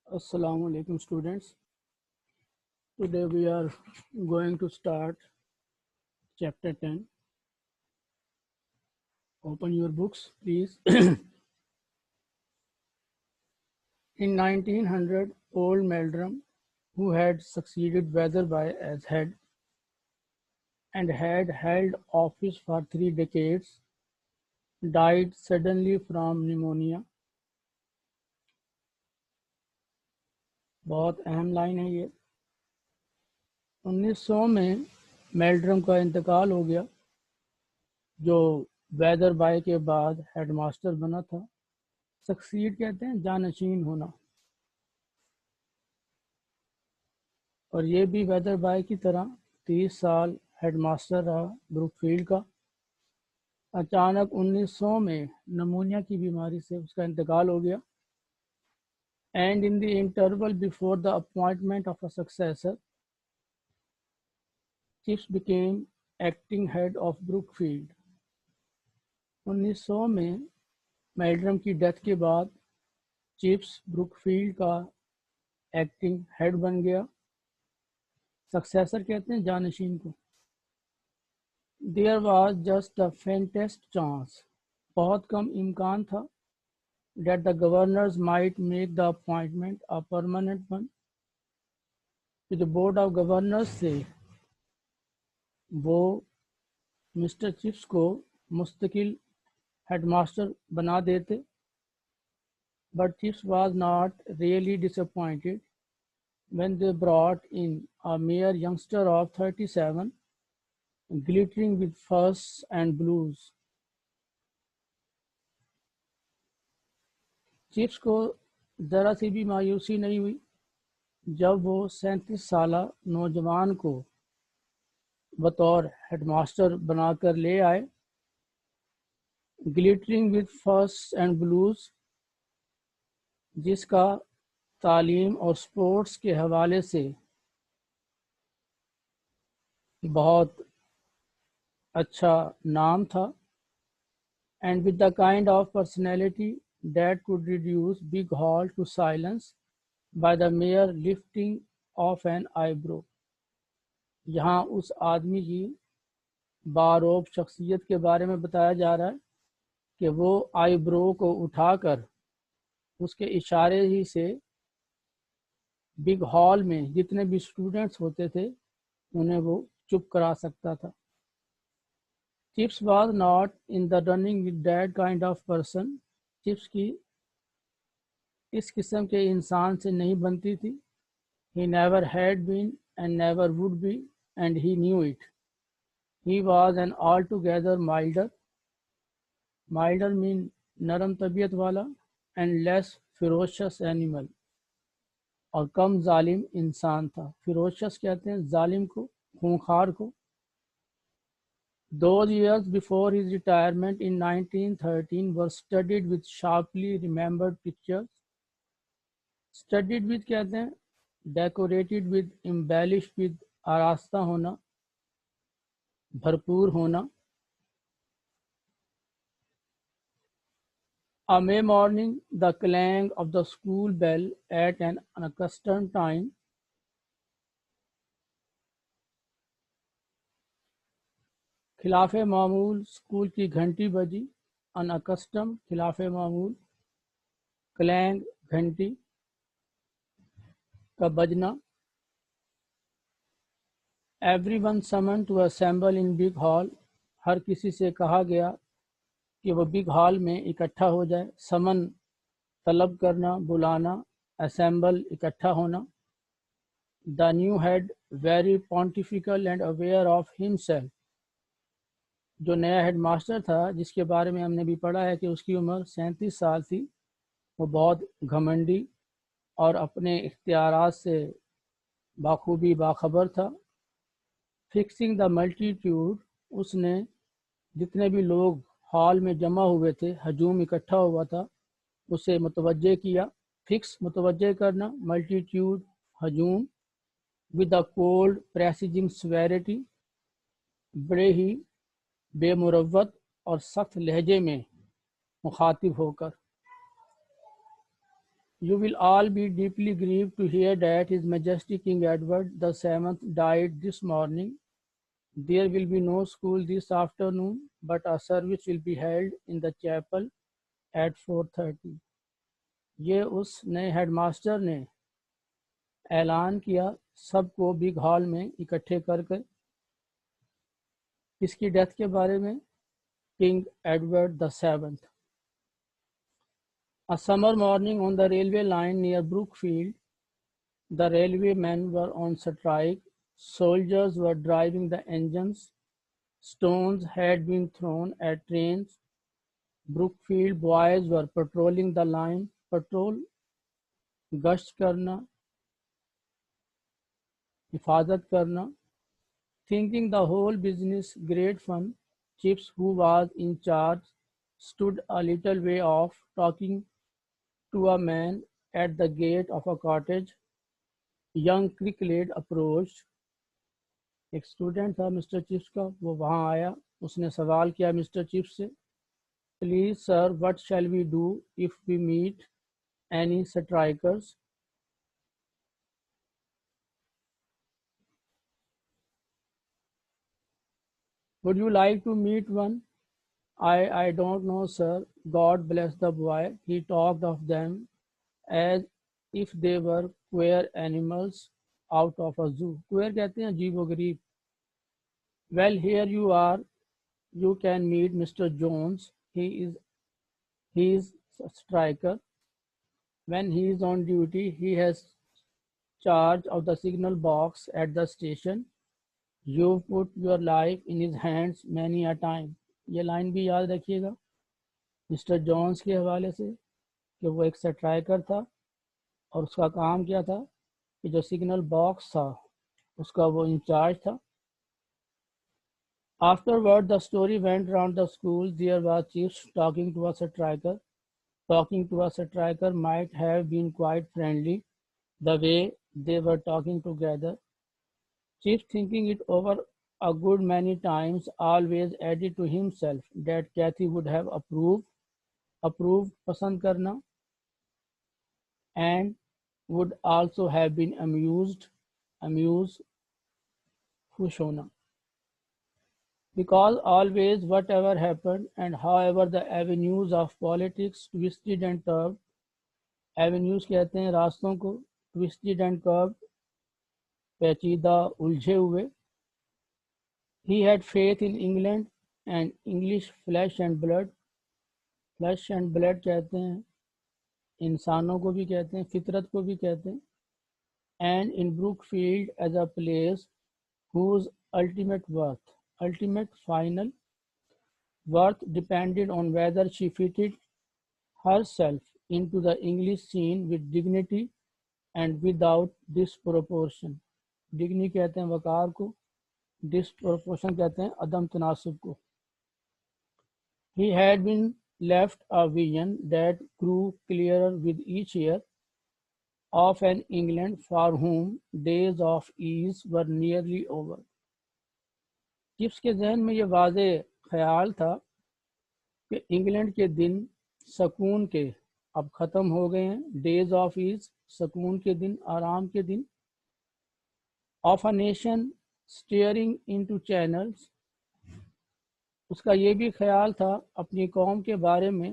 Assalamu alaikum students. Today we are going to start chapter 10. Open your books please. In 1900, old Meldrum, who had succeeded Weatherby as head and had held office for 3 decades, died suddenly from pneumonia. بہت اہم line ہے یہ. 1900 میں میلڈرم کا انتقال ہو گیا جو ویدر بائی کے بعد ہیڈ ماسٹر بنا تھا. سکسیڈ کہتے ہیں جانشین ہونا, اور یہ بھی ویدر بائی کی طرح 30 سال ہیڈ ماسٹر رہا بروک فیلڈ کا. اچانک 1900 میں نمونیا کی بیماری سے اس کا انتقال ہو گیا. And in the interval before the appointment of a successor, Chips became acting head of Brookfield. 1900 میں میلڈرم کی ڈیتھ کے بعد چپس بروک فیلڈ کا ایکٹنگ ہیڈ بن گیا. سکسیسر کہتے ہیں جانشین کو. There was just the faintest chance, بہت کم امکان تھا, that the governors might make the appointment a permanent one. کہ جو بورڈ آف گورنرز سے وہ مسٹر چپس کو مستقل ہیڈ ماسٹر بنا دیتے. But Chips was not really disappointed when they brought in a mere youngster of 37, glittering with firsts and blues. Chips کو ذرا سی بھی مایوسی نہیں ہوئی جب وہ 37 سالہ نوجوان کو بطور ہیڈ ماسٹر بنا کر لے آئے. گلیٹرنگ ود فرسٹ اینڈ بلوز, جس کا تعلیم اور سپورٹس کے حوالے سے بہت اچھا نام تھا. And with the kind of personality that could reduce Big Hall to silence by the mere lifting of an eyebrow. یہاں اس آدمی کی باروب شخصیت کے بارے میں بتایا جا رہا ہے کہ وہ آئی برو کو اٹھا کر اس کے اشارے ہی سے بگ ہال میں جتنے بھی اسٹوڈنٹس ہوتے تھے انہیں وہ چپ کرا سکتا تھا. Chips was not in the running with that kind of person, chips کی اس قسم کے انسان سے نہیں بنتی تھی. He never had been and never would be, and he knew it. He was an altogether milder mean نرم طبیعت والا, and less ferocious animal, اور کم ظالم انسان تھا. ferocious کہتے ہیں ظالم کو, خونخوار کو. Those years before his retirement in 1913 were studied with sharply remembered pictures. Studied with کہتے ہیں decorated with, embellished with, آراستہ ہونا, بھرپور ہونا. A May morning, the clang of the school bell at an unaccustomed time خلاف معمول school کی گھنٹی بجی. unaccustomed خلاف معمول, clang گھنٹی کا بجنا. Everyone summoned to assemble in big hall, ہر کسی سے کہا گیا کہ وہ بگ ہال میں اکٹھا ہو جائے. سمن طلب کرنا, بلانا, assemble اکٹھا ہونا. The new head, very pontifical and aware of himself, جو نیا ہیڈ ماسٹر تھا جس کے بارے میں ہم نے بھی پڑھا ہے کہ اس کی عمر 37 سال تھی, وہ بہت گھمنڈی اور اپنے اختیارات سے بخوبی باخبر تھا. فکسنگ دا ملٹیٹیوڈ, اس نے جتنے بھی لوگ ہال میں جمع ہوئے تھے, ہجوم اکٹھا ہوا تھا, اسے متوجہ کیا. فکس متوجہ کرنا, ملٹیٹیوڈ ہجوم. ود دا کولڈ پریسیجنگ سویرٹی, بڑے ہی بے مروت اور سخت لہجے میں مخاطب ہو کر. You will all be deeply grieved to hear that His Majesty King Edward VII died this morning. There will be no school this afternoon, but a service will be held in the chapel at 4:30. یہ اس نئے head master نے اعلان کیا سب کو big hall میں اکٹھے کر کے اس کی ڈیتھ کے بارے میں king Edward VII. A summer morning on the railway line near Brookfield, the railway men were on strike. Soldiers were driving the engines. Stones had been thrown at trains. Brookfield boys were patrolling the line. Patrol گشت کرنا حفاظت کرنا. Thinking the whole business great fun, Chips, who was in charge, stood a little way off talking to a man at the gate of a cottage. Young Cricklead approached. ایک student تھا mister Chips کا، وہ وہاں آیا. اس نے سوال کیا مسٹر چپس سے، please sir what shall we do if we meet any strikers. Would you like to meet one? I don't know, sir. God bless the boy. He talked of them as if they were queer animals out of a zoo. Queer کہتے ہیں عجیب و غریب. Well, here you are. You can meet Mr. Jones. He is a striker. When he is on duty, he has charge of the signal box at the station. You put your life in his hands many a time. یہ line بھی یاد رکھیے گا mister Jones کے حوالے سے کہ وہ ایک سٹرائکر تھا اور اس کا کام کیا تھا کہ جو سگنل باکس تھا اس کا وہ انچارج تھا. Afterward, the story went round the school. There was Chips talking to a striker. Talking to a striker might have been quite friendly, the way they were talking together. Chips, thinking it over a good many times, always added to himself that Kathy would have approved پسند کرنا, and would also have been amused خوش ہونا. Because always, whatever happened and however the avenues of politics twisted and curved, avenues کہتے ہیں راستوں کو, twisted and curved پیچیدہ الجھے ہوئے. He had faith in England and English flesh and blood. Flesh and blood کہتے ہیں انسانوں کو بھی کہتے ہیں, فطرت کو بھی کہتے ہیں. And in Brookfield as a place whose ultimate final worth depended on whether she fitted herself into the English scene with dignity and without disproportion. ڈگنی کہتے ہیں وقار کو, ڈسپروپورشن کہتے ہیں عدم تناسب کو. He had been left a vision that grew clearer with each year of an England for whom days of ease were nearly over. Chips کے ذہن میں یہ واضح خیال تھا کہ انگلینڈ کے دن سکون کے اب ختم ہو گئے ہیں. ڈیز آف ایز, سکون کے دن, آرام کے دن. Of a nation steering into channels, اس کا یہ بھی خیال تھا اپنی قوم کے بارے میں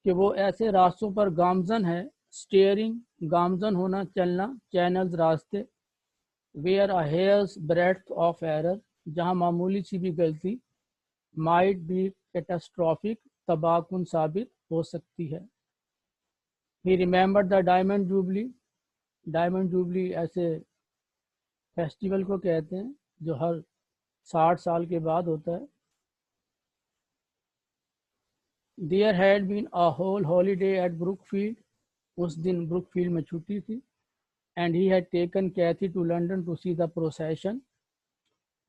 کہ وہ ایسے راستوں پر گامزن ہے. اسٹیئرنگ گامزن ہونا, چلنا, چینلز راستے. Where a hair's breadth of error, جہاں معمولی سی بھی غلطی مائٹ بی کیٹاسٹرافک, تباہ کن ثابت ہو سکتی ہے. He remembered the diamond jubilee. Diamond jubilee ایسے فیسٹیول کو کہتے ہیں جو ہر 60 سال کے بعد ہوتا ہے. There had been a whole holiday at Brookfield. اس دن بروک فیلڈ میں چھٹی تھی. And he had taken Kathy to London to see the procession.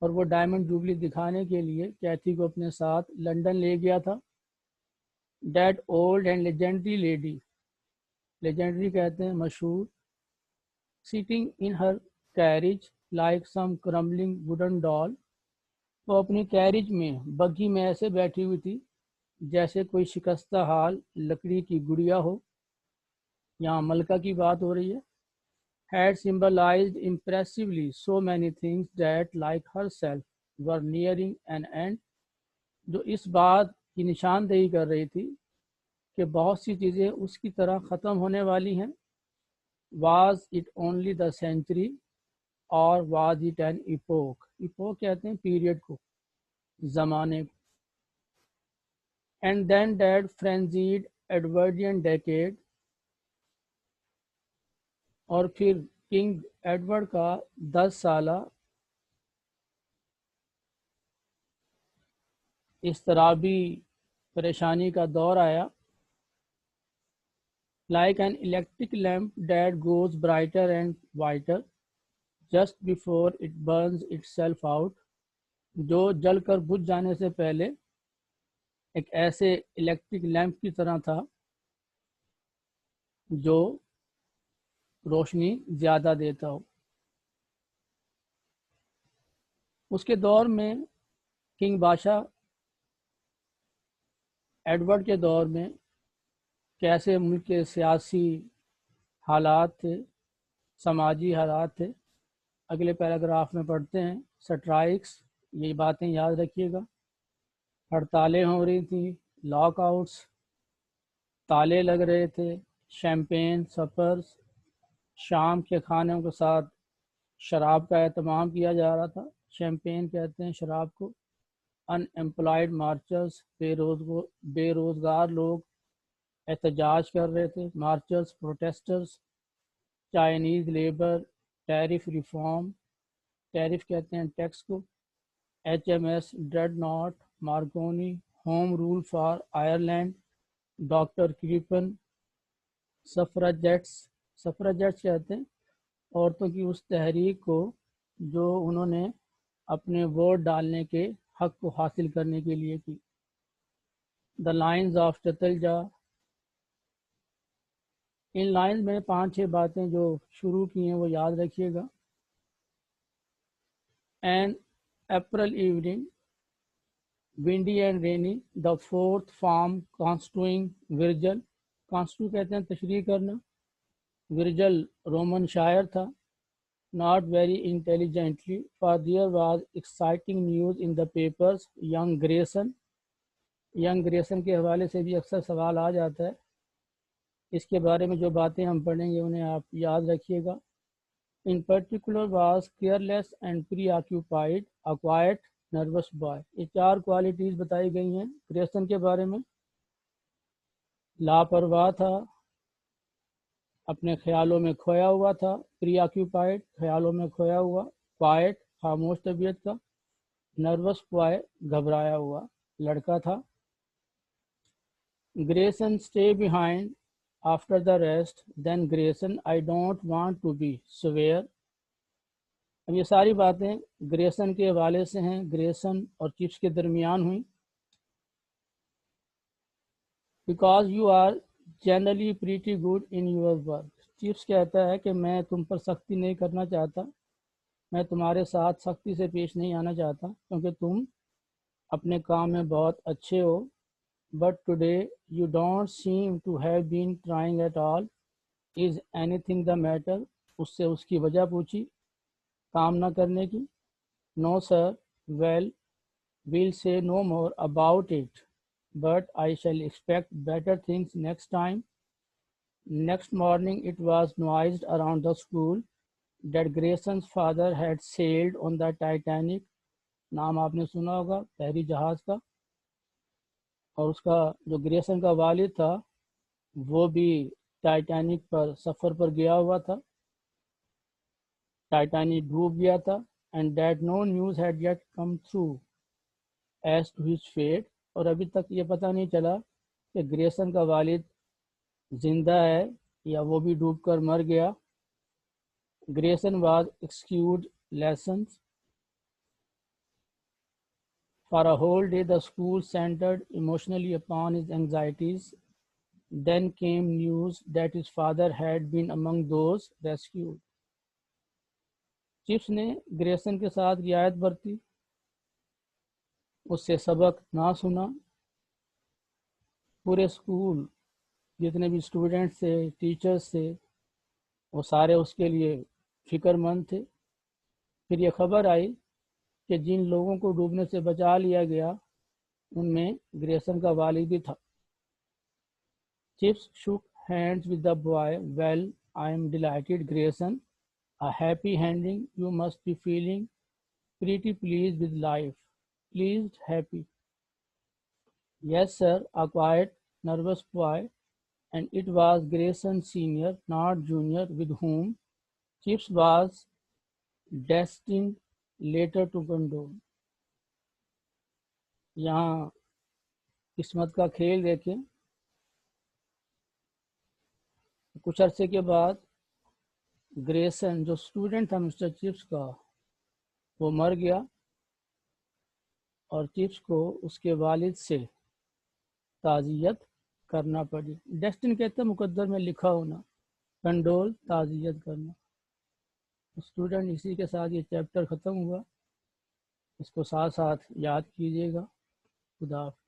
اور وہ ڈائمنڈ جوبلی دکھانے کے لیے کیتھی کو اپنے ساتھ لنڈن لے گیا تھا. That old and legendary lady, legendary کہتے ہیں مشہور, sitting in her carriage like some crumbling wooden doll. وہ اپنی کیریج میں, بگھی میں ایسے بیٹھی ہوئی تھی جیسے کوئی شکستہ حال لکڑی کی گڑیا ہو. یہاں ملکہ کی بات ہو رہی ہے. had symbolized impressively so many things that like herself were nearing an end. جو اس بات کی نشاندہی کر رہی تھی کہ بہت سی چیزیں اس کی طرح ختم ہونے والی ہیں. was it only the century or was it an epoch؟ epoch کہتے ہیں پیریڈ کو، زمانے کو. and then that frenzied Edwardian decade، اور پھر کنگ ایڈورڈ کا 10 سالہ اضطرابی پریشانی کا دور آیا. like an electric lamp that goes brighter and whiter just before it burns itself out، جو جل کر بجھ جانے سے پہلے ایک ایسے الیکٹرک لیمپ کی طرح تھا جو روشنی زیادہ دیتا ہو. اس کے دور میں، کنگ بادشاہ ایڈورڈ کے دور میں، کیسے ملک کے سیاسی حالات تھے، سماجی حالات تھے. اگلے پیراگراف میں پڑھتے ہیں. سٹرائکس، یہ باتیں یاد رکھیے گا. ہڑتالیں ہو رہی تھیں، لاک آؤٹس، تالے لگ رہے تھے. شیمپین سپرز، شام کے کھانوں کے ساتھ شراب کا اہتمام کیا جا رہا تھا. شیمپین کہتے ہیں شراب کو. ان ایمپلائڈ مارچرز، بے روزگار لوگ احتجاج کر رہے تھے. Marchers, protesters. Chinese labour, tariff reform, tariff کہتے ہیں ٹیکس کو. H M S dreadnought, Marconi, home rule for Ireland, doctor Crippen. Suffragettes, suffragettes کہتے ہیں عورتوں کی اس تحریک کو جو انہوں نے اپنے ووٹ ڈالنے کے حق کو حاصل کرنے کے لیے کی. The lines of Chatalja. ان لائنز میں 5-6 باتیں جو شروع کی ہیں وہ یاد رکھیے گا. An April evening, windy and rainy, the fourth form construing Virgil. Construe کہتے ہیں تشریح کرنا. ورجل رومن شاعر تھا. not very intelligently, for there was exciting news in the papers. young Grayson، young Grierson کے حوالے سے بھی اکثر سوال آ جاتا ہے. اس کے بارے میں جو باتیں ہم پڑھیں گے انہیں آپ یاد رکھیے گا. in particular was careless and preoccupied, a quiet nervous boy. یہ 4 کوالٹیز بتائی گئی ہیں گریسن کے بارے میں. لاپرواہ تھا، اپنے خیالوں میں کھویا ہوا تھا. پری آکیوپائڈ، خیالوں میں کھویا ہوا. کوائٹ، خاموش طبیعت کا. نروس بوائے، گھبرایا ہوا لڑکا تھا. Grayson stay behind after the rest, then Grayson I don't want to be severe. اب یہ ساری باتیں گریسن کے حوالے سے ہیں، گریسن اور چپس کے درمیان ہوئیں. Because you are generally pretty good in your work. Chips کہتا ہے کہ میں تم پر سختی نہیں کرنا چاہتا، میں تمہارے ساتھ سختی سے پیش نہیں آنا چاہتا کیونکہ تم اپنے کام میں بہت اچھے ہو. But today you don't seem to have been trying at all. Is anything the matter? اس سے اس کی وجہ پوچھی کام نہ کرنے کی. نو سر. Well, well say no more about it, but I shall expect better things next time. Next morning it was noised around the school that Grayson's father had sailed on the Titanic. نام آپ نے سنا ہوگا بحری جہاز کا. اور اس کا جو گریسن کا والد تھا وہ بھی ٹائٹینک پر سفر پر گیا ہوا تھا. ٹائٹینک ڈوب گیا تھا. and that no news had yet come through as to his fate. اور ابھی تک یہ پتہ نہیں چلا کہ گریسن کا والد زندہ ہے یا وہ بھی ڈوب کر مر گیا. Grayson was excused lessons. For a whole day the school centered emotionally upon his anxieties. Then came news that his father had been among those rescued. Chips نے گریسن کے ساتھ رعایت برتی، اس سے سبق نہ سنا. پورے اسکول جتنے بھی اسٹوڈنٹس تھے ٹیچرس تھے وہ سارے اس کے لیے فکر مند تھے۔ پھر یہ خبر آئی کہ جن لوگوں کو ڈوبنے سے بچا لیا گیا ان میں گریسن کا والد بھی تھا۔ Chips shook hands with the boy. Well, I am delighted, Grayson. A happy ending. You must be feeling pretty pleased with life. Pleased, happy. Yes, sir, a quiet, nervous boy. And it was Grayson Sr., not Junior, with whom Chips was destined later to condole. یہاں قسمت کا کھیل دیکھیں، کچھ عرصے کے بعد Grierson جو اسٹوڈنٹ تھا مسٹر چپس کا وہ مر گیا اور چپس کو اس کے والد سے تعزیت کرنا پڑی۔ ڈیسٹن کہتے ہیں مقدر میں لکھا ہونا، کنڈول تعزیت کرنا۔ اسٹوڈنٹ اسی کے ساتھ یہ چیپٹر ختم ہوا، اس کو ساتھ ساتھ یاد کیجیے گا۔ خدا حافظ۔